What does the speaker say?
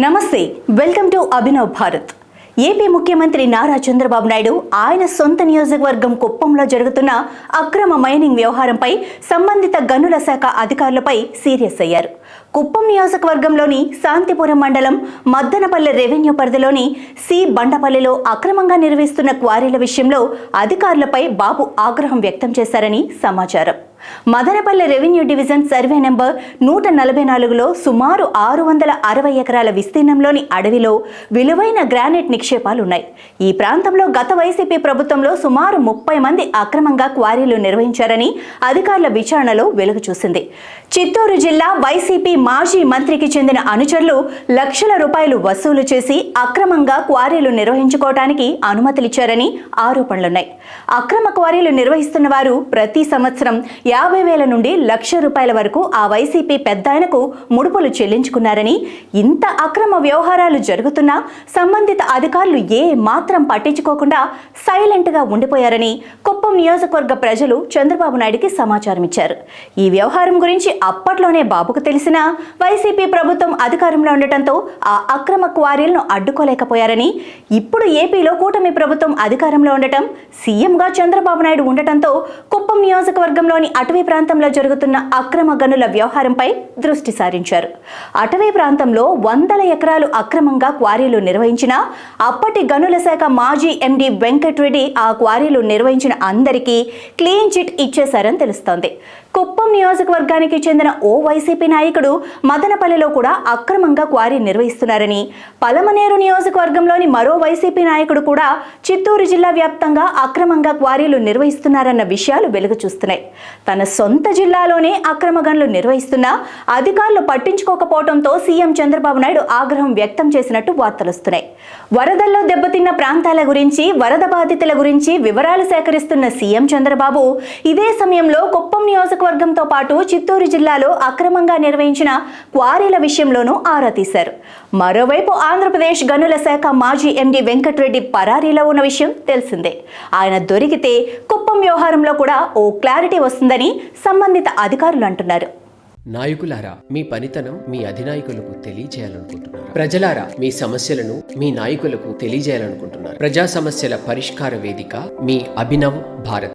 నమస్తే, welcome to Abhinav Bharat. AP ముఖ్యమంత్రి నారా చంద్రబాబు నాయుడు ఆయన సొంత నియోజకవర్గం కుప్పంలో జరుగుతున్న అక్రమ మైనింగ్ వ్యవహారంపై సంబంధిత గనుల శాఖ అధికారులపై సీరియస్ అయ్యారు. కుప్పం నియోజకవర్గంలోని శాంతిపురం మండలం మద్దనపల్లె రెవెన్యూ పరిధిలోని సి బండపల్లిలో అక్రమంగా నిర్వహిస్తున్న క్వారీల విషయంలో అధికారులపై బాబు ఆగ్రహం వ్యక్తం చేశారని సమాచారం. Madanapalle revenue division survey number 144లో సుమారు 660 ఎకరాల విస్తీర్ణంలోని అడవిలో విలువైన గ్రానైట్ నిక్షేపాలున్నాయి. ఈ ప్రాంతంలో గత వైసీపీ ప్రభుత్వంలో సుమారు 30 మంది అక్రమంగా క్వారీలు నిర్వహించారని అధికారుల విచారణలో వెలుగు చూసింది. చిత్తూరు జిల్లా వైసీపీ మాజీ మంత్రికి చెందిన అనుచరులు లక్షల రూపాయలు వసూలు చేసి అక్రమంగా క్వారీలు నిర్వహించుకోవడానికి అనుమతులిచ్చారని ఆరోపణలున్నాయి. అక్రమ క్వారీలు నిర్వహిస్తున్న వారు ప్రతి సంవత్సరం 50,000 నుండి ₹1,00,000 వరకు ఆ వైసీపీ పెద్దాయనకు ముడుపులు చెల్లించుకున్నారని, ఇంత అక్రమ వ్యవహారాలు జరుగుతున్నా సంబంధిత అధికారులు ఏ మాత్రం పట్టించుకోకుండా సైలెంట్గా ఉండిపోయారని కుప్పం నియోజకవర్గ ప్రజలు చంద్రబాబు నాయుడికి సమాచారం ఇచ్చారు. ఈ వ్యవహారం గురించి అప్పట్లోనే బాబుకు తెలిసినా వైసీపీ ప్రభుత్వం అధికారంలో ఉండటంతో ఆ అక్రమ క్వారీలను అడ్డుకోలేకపోయారని, ఇప్పుడు ఏపీలో కూటమి ప్రభుత్వం అధికారంలో ఉండటం, సీఎంగా చంద్రబాబు నాయుడు ఉండటంతో కుప్పం నియోజకవర్గంలోని అటవీ ప్రాంతంలో జరుగుతున్న అక్రమ గనుల వ్యవహారంపై దృష్టి సారించారు. అటవీ ప్రాంతంలో 100 ఎకరాలు అక్రమంగా క్వారీలు నిర్వహించిన అప్పటి గనుల శాఖ మాజీ ఎండీ వెంకటరెడ్డి ఆ క్వారీలు నిర్వహించిన అందరికీ క్లీన్ చిట్ ఇచ్చేశారని తెలుస్తోంది. కుప్పం నియోజకవర్గానికి చెందిన ఓ వైసీపీ నాయకుడు మదనపల్లిలో కూడా అక్రమంగా క్వారీ నిర్వహిస్తున్నారని, పలమనేరు నియోజకవర్గంలోని మరో వైసీపీ నాయకుడు కూడా చిత్తూరు జిల్లా వ్యాప్తంగా అక్రమంగా క్వారీలు నిర్వహిస్తున్నారన్న విషయాలు వెలుగు చూస్తున్నాయి. తన సొంత జిల్లాలోనే అక్రమ గనులు నిర్వహిస్తున్నా అధికారులు పట్టించుకోకపోవడంతో సీఎం చంద్రబాబు నాయుడు ఆగ్రహం వ్యక్తం చేసినట్టు వార్తలొస్తున్నాయి. వరదల్లో దెబ్బతిన్న ప్రాంతాల గురించి, వరద బాధితుల గురించి వివరాలు సేకరిస్తున్న సీఎం చంద్రబాబు ఇదే సమయంలో కుప్పం నియోజకవర్గంతో పాటు చిత్తూరు జిల్లాలో అక్రమంగా నిర్వహించిన క్వారీల విషయంలోనూ ఆరా తీశారు. మరోవైపు ఆంధ్రప్రదేశ్ గనుల శాఖ మాజీ ఎండీ వెంకటరెడ్డి పరారీలో ఉన్న విషయం తెలిసిందే. ఆయన దొరికితే కుప్పం వ్యవహారంలో కూడా ఓ క్లారిటీ వస్తుందని సంబంధిత అధికారులు అంటున్నారు. నాయకులారా, మీ పనితనం మీ అధినాయకులకు తెలియజేయాలనుకుంటున్నారు. ప్రజలారా, మీ సమస్యలను మీ నాయకులకు తెలియజేయాలనుకుంటున్నారు. ప్రజా సమస్యల పరిష్కార వేదిక మీ అభినవ్ భారత్.